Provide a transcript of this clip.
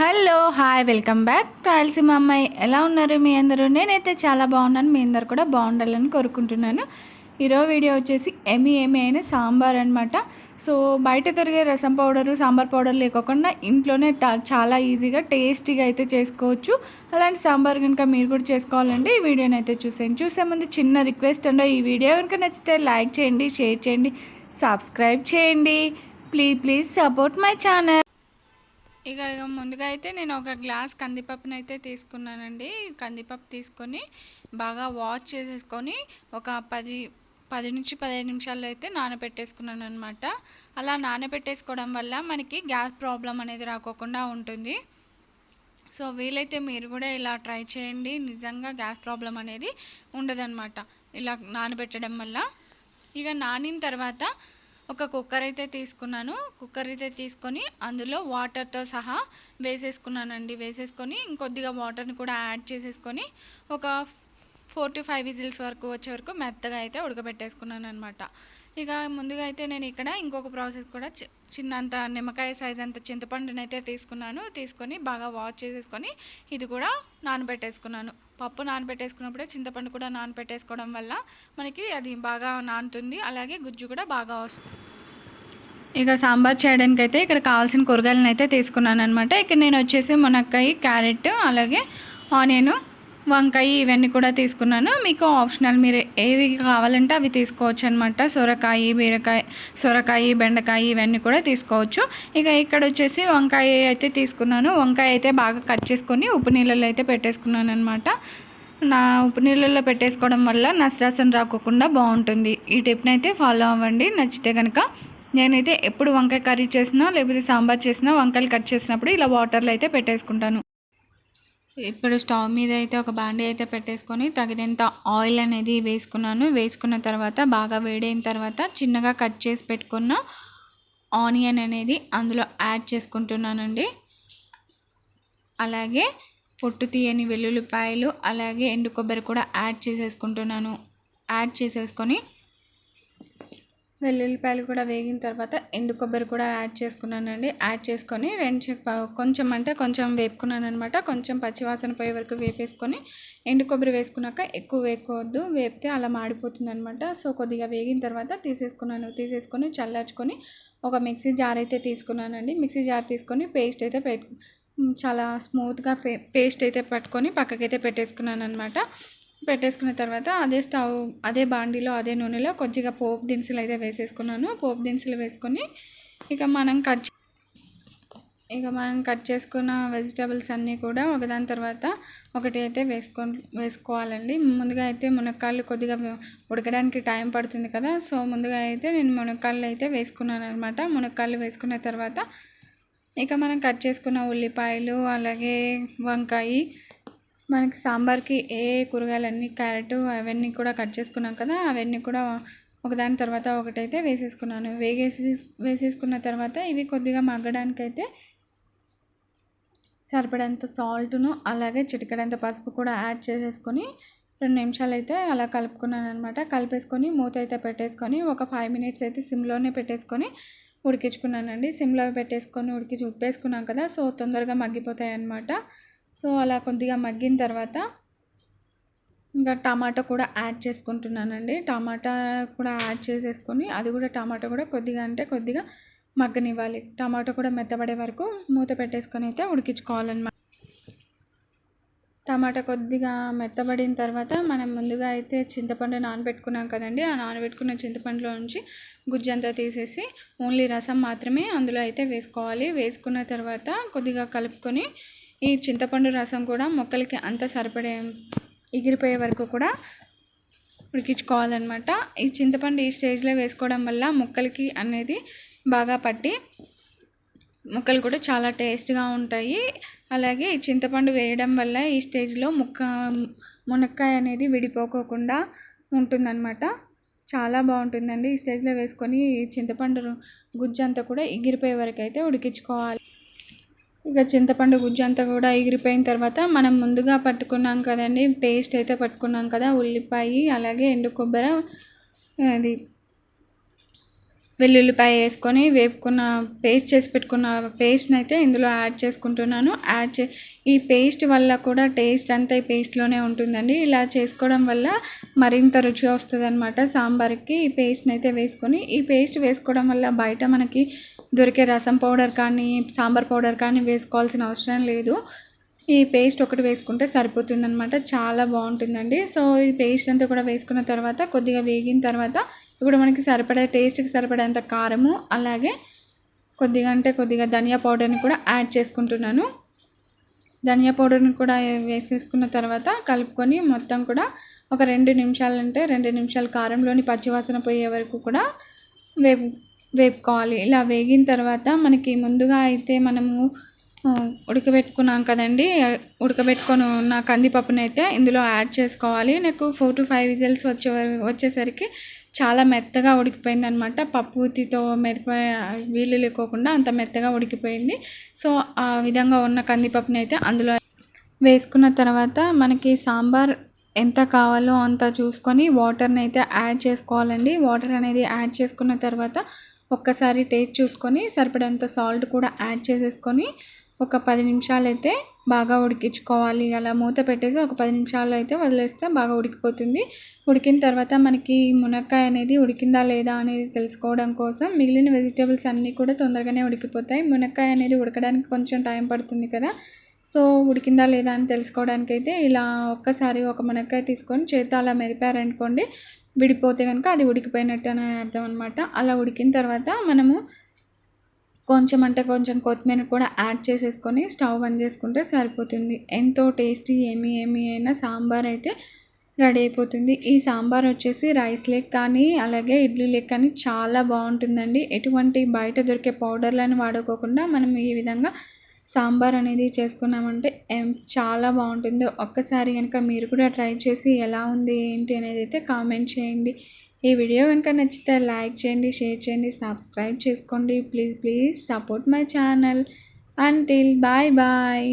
Hello hi welcome back Rayalaseema అమ్మాయి. ఎలా ఉన్నారు మీ అందరూ? నేనైతే చాలా బాగున్నాను. మీ అందరు కూడా బాగుండాలని కోరుకుంటున్నాను. ఈరోజు వీడియో వచ్చేసి ఏమి అయినా సాంబార్ అనమాట. సో బయట దొరికే రసం పౌడరు సాంబార్ పౌడర్ లేకోకుండా ఇంట్లోనే చాలా ఈజీగా టేస్టీగా అయితే చేసుకోవచ్చు. అలాంటి సాంబార్ కనుక మీరు కూడా చేసుకోవాలంటే ఈ వీడియోని అయితే చూసే ముందు చిన్న రిక్వెస్ట్ అండి, ఈ వీడియో కనుక నచ్చితే లైక్ చేయండి, షేర్ చేయండి, సబ్స్క్రైబ్ చేయండి. Please support my channel. ఇక ముందుగా అయితే నేను ఒక గ్లాస్ కందిపప్పును అయితే తీసుకున్నానండి. కందిపప్పు తీసుకొని బాగా వాష్ చేసేసుకొని ఒక 10 నుంచి 15 నిమిషాల్లో అయితే నానబెట్టేసుకున్నాను అనమాట. అలా నానబెట్టేసుకోవడం వల్ల మనకి గ్యాస్ ప్రాబ్లం అనేది రాకోకుండా ఉంటుంది. సో వీలైతే మీరు కూడా ఇలా ట్రై చేయండి. నిజంగా గ్యాస్ ప్రాబ్లం అనేది ఉండదన్నమాట ఇలా నానబెట్టడం వల్ల. ఇక నానిన తర్వాత ఒక కుక్కర్ అయితే తీసుకున్నాను. కుక్కర్ అయితే తీసుకొని అందులో వాటర్తో సహా వేసేసుకున్నానండి. వేసేసుకొని ఇంకొద్దిగా వాటర్ని కూడా యాడ్ చేసేసుకొని ఒక 4 to 5 విజిల్స్ వరకు వచ్చే వరకు మెత్తగా అయితే ఉడకబెట్టేసుకున్నాను అనమాట. ఇక ముందుగా అయితే నేను ఇక్కడ ఇంకొక ప్రాసెస్ కూడా చిన్నంత నిమ్మకాయ సైజ్ అంత చింతపండుని అయితే తీసుకొని బాగా వాష్ చేసేసుకొని ఇది కూడా నానబెట్టేసుకున్నాను. పప్పు నానబెట్టేసుకున్నప్పుడే చింతపండు కూడా నానబెట్టేసుకోవడం వల్ల మనకి అది బాగా నానుతుంది, అలాగే గుజ్జు కూడా బాగా వస్తుంది. ఇక సాంబార్ చేయడానికి అయితే ఇక్కడ కావాల్సిన కూరగాయలను అయితే తీసుకున్నాను అనమాట. ఇక్కడ నేను వచ్చేసి మునక్కాయ, క్యారెట్, అలాగే ఆనియన్, వంకాయ ఇవన్నీ కూడా తీసుకున్నాను. మీకు ఆప్షనల్, మీరు ఏవి కావాలంటే అవి తీసుకోవచ్చు అనమాట. సొరకాయ, బెండకాయ ఇవన్నీ కూడా తీసుకోవచ్చు. ఇక ఇక్కడ వచ్చేసి వంకాయ అయితే తీసుకున్నాను. వంకాయ అయితే బాగా కట్ చేసుకొని ఉప్పు నీళ్ళలో అయితే పెట్టేసుకున్నాను అనమాట. ఉప్పు నీళ్ళల్లో పెట్టేసుకోవడం వల్ల నసరసం రాకోకుండా బాగుంటుంది. ఈ టిప్ని అయితే ఫాలో అవ్వండి నచ్చితే కనుక. నేనైతే ఎప్పుడు వంకాయ కర్రీ చేసినా లేకపోతే సాంబార్ చేసినా వంకాయలు కట్ చేసినప్పుడు ఇలా వాటర్లో అయితే పెట్టేసుకుంటాను. ఇప్పుడు స్టవ్ మీద అయితే ఒక బాండీ అయితే పెట్టేసుకొని తగినంత ఆయిల్ అనేది వేసుకున్నాను. వేసుకున్న తర్వాత బాగా వేడైన తర్వాత చిన్నగా కట్ చేసి పెట్టుకున్న ఆనియన్ అనేది అందులో యాడ్ చేసుకుంటున్నానండి. అలాగే పొట్టు తీయని వెల్లుల్లిపాయలు, అలాగే ఎండు కొబ్బరి కూడా యాడ్ చేసేసుకుంటున్నాను. యాడ్ చేసేసుకొని వెల్లుల్లిపాయలు కూడా వేగిన తర్వాత ఎండు కొబ్బరి కూడా యాడ్ చేసుకున్నానండి. యాడ్ చేసుకొని కొంచెం వేపుకున్నాను అనమాట. కొంచెం పచ్చివాసన పోయే వరకు వేపేసుకొని ఎండు కొబ్బరి వేసుకున్నాక ఎక్కువ వేసుకోవద్దు, వేపితే అలా మాడిపోతుంది అనమాట. సో కొద్దిగా వేగిన తర్వాత తీసేసుకొని చల్లార్చుకొని ఒక మిక్సీ జార్ అయితే తీసుకున్నానండి. మిక్సీ జార్ తీసుకొని పేస్ట్ అయితే చాలా స్మూత్గా పేస్ట్ అయితే పట్టుకొని పక్కకైతే పెట్టేసుకున్నాను అనమాట. పెట్టేసుకున్న తర్వాత అదే బాండీలో అదే నూనెలో కొద్దిగా పోపు దినుసులు అయితే వేసేసుకున్నాను. పోపు దినుసులు వేసుకొని ఇక మనం కట్ చేసుకున్న వెజిటబుల్స్ అన్నీ కూడా ఒకదాని తర్వాత ఒకటి అయితే వేసుకోవాలండి. ముందుగా అయితే మునక్కాయలు కొద్దిగా ఉడకడానికి టైం పడుతుంది కదా. సో ముందుగా అయితే నేను మునక్కాయలు అయితే వేసుకున్నాను అనమాట. మునక్కాయలు వేసుకున్న తర్వాత ఇక మనం కట్ చేసుకున్న ఉల్లిపాయలు, అలాగే వంకాయ, మనకి సాంబార్కి ఏ కూరగాయలన్నీ, క్యారెట్ అవన్నీ కూడా కట్ చేసుకున్నాం కదా, అవన్నీ కూడా ఒకదాని తర్వాత ఒకటైతే వేసేసుకున్నాను. వేసేసుకున్న తర్వాత ఇవి కొద్దిగా మగ్గడానికైతే సరిపడంత సాల్ట్ను, అలాగే చిటికెడంత పసుపు కూడా యాడ్ చేసేసుకొని 2 నిమిషాలు అయితే అలా కలుపుకున్నాను అనమాట. కలిపేసుకొని మూత అయితే పెట్టేసుకొని ఒక 5 మినిట్స్ అయితే సిమ్లోనే పెట్టేసుకొని ఉడికించుకున్నానండి. సిమ్లో పెట్టేసుకొని ఉప్పేసుకున్నాం కదా, సో తొందరగా మగ్గిపోతాయి అన్నమాట. సో అలా కొద్దిగా మగ్గిన తర్వాత ఇంకా టమాటా కూడా యాడ్ చేసుకుంటున్నానండి. టమాటా కూడా యాడ్ చేసేసుకొని టమాటా కూడా కొద్దిగా మగ్గనివ్వాలి. టమాటా కూడా మెత్తబడే వరకు మూత పెట్టేసుకొని అయితే ఉడికించుకోవాలన్నమాట. టమాటా కొద్దిగా మెత్తబడిన తర్వాత మనం ముందుగా అయితే చింతపండు నానబెట్టుకున్నాం కదండి. ఆ నానబెట్టుకున్న చింతపండులో నుంచి గుజ్జంతా తీసేసి ఓన్లీ రసం మాత్రమే అందులో అయితే వేసుకోవాలి. వేసుకున్న తర్వాత కొద్దిగా కలుపుకొని ఈ చింతపండు రసం కూడా మొక్కలకి అంతా సరిపడే ఎగిరిపోయే వరకు కూడా ఉడికించుకోవాలన్నమాట. ఈ చింతపండు ఈ స్టేజ్లో వేసుకోవడం వల్ల ముక్కలకి అనేది బాగా పట్టి ముక్కలు కూడా చాలా టేస్ట్గా ఉంటాయి. అలాగే ఈ చింతపండు వేయడం వల్ల ఈ స్టేజ్లో మునక్కాయ అనేది విడిపోకోకుండా ఉంటుందన్నమాట. చాలా బాగుంటుందండి. ఈ స్టేజ్లో వేసుకొని చింతపండు గుజ్జు అంతా కూడా ఎగిరిపోయే వరకు అయితే ఉడికించుకోవాలి. ఇక చింతపండు గుజ్జు అంతా కూడా ఎగిరిపోయిన తర్వాత మనం ముందుగా పట్టుకున్నాం కదండి, పేస్ట్ అయితే పట్టుకున్నాం కదా, ఉల్లిపాయ, అలాగే ఎండు కొబ్బరి, అది వెల్లుల్లిపాయ వేసుకొని వేపుకున్న పేస్ట్ చేసి పెట్టుకున్న పేస్ట్ని అయితే ఇందులో యాడ్ చేసుకుంటున్నాను. ఈ పేస్ట్ వల్ల కూడా టేస్ట్ అంతా ఈ పేస్ట్లోనే ఉంటుందండి. ఇలా చేసుకోవడం వల్ల మరింత రుచి వస్తుందన్నమాట సాంబార్కి. ఈ పేస్ట్ని అయితే వేసుకొని, ఈ పేస్ట్ వేసుకోవడం వల్ల బయట మనకి దొరికే రసం పౌడర్ కానీ సాంబార్ పౌడర్ కానీ వేసుకోవాల్సిన అవసరం లేదు. ఈ పేస్ట్ ఒకటి వేసుకుంటే సరిపోతుందన్నమాట. చాలా బాగుంటుందండి. సో ఈ పేస్ట్ అంతా కూడా వేసుకున్న తర్వాత కొద్దిగా వేగిన తర్వాత ఇప్పుడు మనకి సరిపడే టేస్ట్కి సరిపడేంత కారము, అలాగే కొద్దిగా ధనియా పౌడర్ని కూడా యాడ్ చేసుకుంటున్నాను. ధనియా పౌడర్ని కూడా వేసేసుకున్న తర్వాత కలుపుకొని మొత్తం కూడా ఒక 2 నిమిషాలు కారంలోని పచ్చివాసన పోయే వరకు కూడా వేపుకోవాలి. ఇలా వేగిన తర్వాత మనకి ముందుగా అయితే మనము ఉడకబెట్టుకున్నాం కదండి, ఉడకబెట్టుకొని ఉన్న కందిపప్పుని అయితే ఇందులో యాడ్ చేసుకోవాలి. నాకు 4 to 5 విజిల్స్ వచ్చేసరికి చాలా మెత్తగా ఉడికిపోయింది అనమాట. పప్పు ఉత్తితో మెదిపోయే వీళ్ళు లేకోకుండా అంత మెత్తగా ఉడికిపోయింది. సో ఆ విధంగా ఉన్న కందిపప్పుని అయితే అందులో వేసుకున్న తర్వాత మనకి సాంబార్ ఎంత కావాలో అంత చూసుకొని వాటర్ని అయితే యాడ్ చేసుకోవాలండి. వాటర్ అనేది యాడ్ చేసుకున్న తర్వాత ఒక్కసారి టేస్ట్ చూసుకొని సరిపడంత సాల్ట్ కూడా యాడ్ చేసేసుకొని ఒక 10 నిమిషాలు అయితే బాగా ఉడికించుకోవాలి. అలా మూత పెట్టేసి ఒక 10 నిమిషాలు అయితే వదిలేస్తే బాగా ఉడికిపోతుంది. ఉడికిన తర్వాత మనకి మునక్కాయ అనేది ఉడికిందా లేదా అనేది తెలుసుకోవడం కోసం మిగిలిన వెజిటేబుల్స్ అన్నీ కూడా తొందరగానే ఉడికిపోతాయి. మునక్కాయ అనేది ఉడకడానికి కొంచెం టైం పడుతుంది కదా. సో ఉడికిందా లేదా అని తెలుసుకోవడానికి అయితే ఇలా ఒక్కసారి ఒక మునక్కాయ తీసుకొని చేతితో అలా మెదిపారనుకోండి, విడిపోతే కనుక అది ఉడికిపోయినట్టు అని అర్థం అనమాట. అలా ఉడికిన తర్వాత మనము కొంచెం కొత్తిమీర కూడా యాడ్ చేసేసుకొని స్టవ్ బంద్ చేసుకుంటే సరిపోతుంది. ఎంతో టేస్టీ ఏమీ అయినా సాంబార్ అయితే రెడీ అయిపోతుంది. ఈ సాంబార్ వచ్చేసి రైస్ లేక్ కానీ అలాగే ఇడ్లీ లేక్ కానీ చాలా బాగుంటుందండి. ఎటువంటి బయట దొరికే పౌడర్లను వాడుకోకుండా మనం ఈ విధంగా సాంబార్ అనేది చేసుకున్నామంటే చాలా బాగుంటుంది. ఒక్కసారి కనుక మీరు కూడా ట్రై చేసి ఎలా ఉంది ఏంటి అనేది అయితే కామెంట్ చేయండి. ఈ వీడియో కనుక నచ్చితే లైక్ చేయండి, షేర్ చేయండి, సబ్స్క్రైబ్ చేసుకోండి. Please support my channel. Until bye.